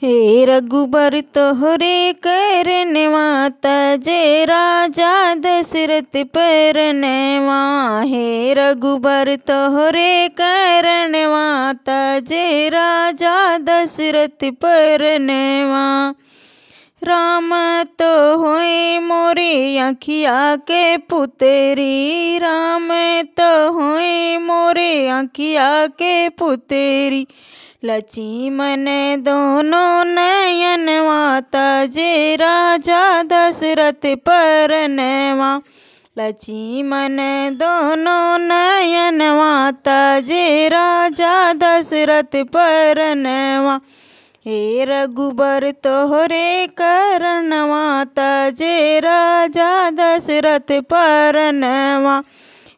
हे रघुबर तोहरे करनवा तजे राजा दशरथ परनवा। हे रघुबर तोहरे करनवा तजे राजा दशरथ परनवा। राम तो होए मोरे आँखिया के पुतरी, राम तो होए मोरे आँखिया के पुतरी। लक्ष्मण दोनों नयनवा तजे राजा दशरथ परनवा। लक्ष्मण दोनों नयनवा तजे राजा दशरथ परनवा। हे रघुबर तोहरे करनवा तजे राजा दशरथ परनवा।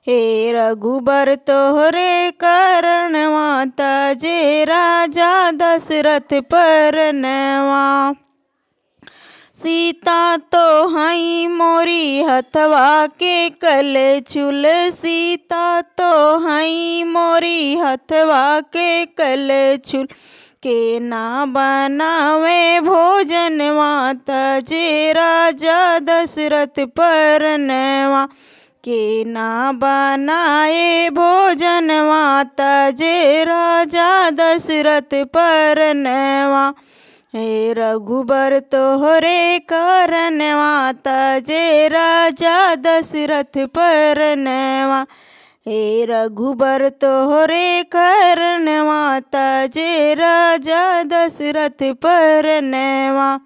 हे रघुबर तोहरे करनवा तजे राजा दशरथ परनवा। सीता तो हई मोरी हथवा के कलछुल, सीता तो हई मोरी हथवा के कलछुल। के ना बनावे भोजनवा तजे राजा दशरथ परनवा। के ना बनाए भोजनवा तजे राजा दशरथ परनवा। हे रघुबर तोहरे करनवा तजे राजा दशरथ परनवा। हे रघुबर तोहरे करनवा तजे राजा दशरथ परनवा।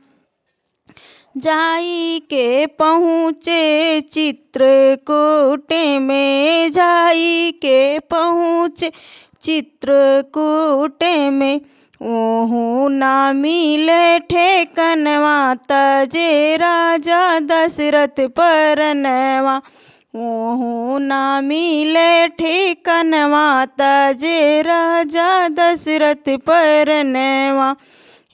जाई के पहुँचे चित्रकूट में, जाई के पहुँचे चित्रकूट में। ओहू ना मिले ठेकनवा तजे राजा दशरथ परनवा। ओहू ना मिले ठेकनवा तजे राजा दशरथ परनवा।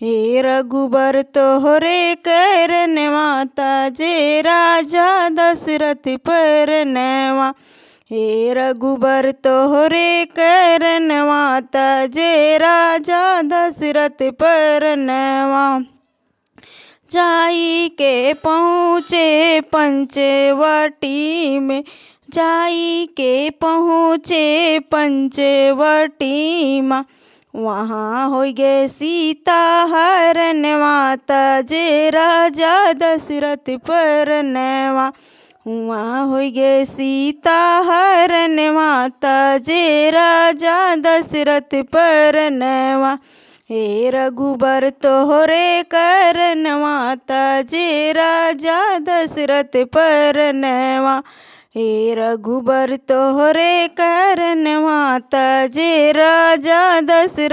हे रघुबर तोहरे करनवा तजे राजा दशरथ परनवा। हे रघुबर तोहरे करनवा तजे राजा दशरथ परनवा। जाई के पहुँचे पंचवटी में, जाई के पहुँचे पंचवटी माँ। वहाँ हो गे सीता हरनवा तजे राजा दशरथ परनवा। वहाँ हो गे सीता हरनवा तजे राजा दशरथ परनवा। हे रघुबर तोहरे करनवा तजे राजा दशरथ परनवा। हे रघुबर तोहरे करनवा तजे राजा दशरथ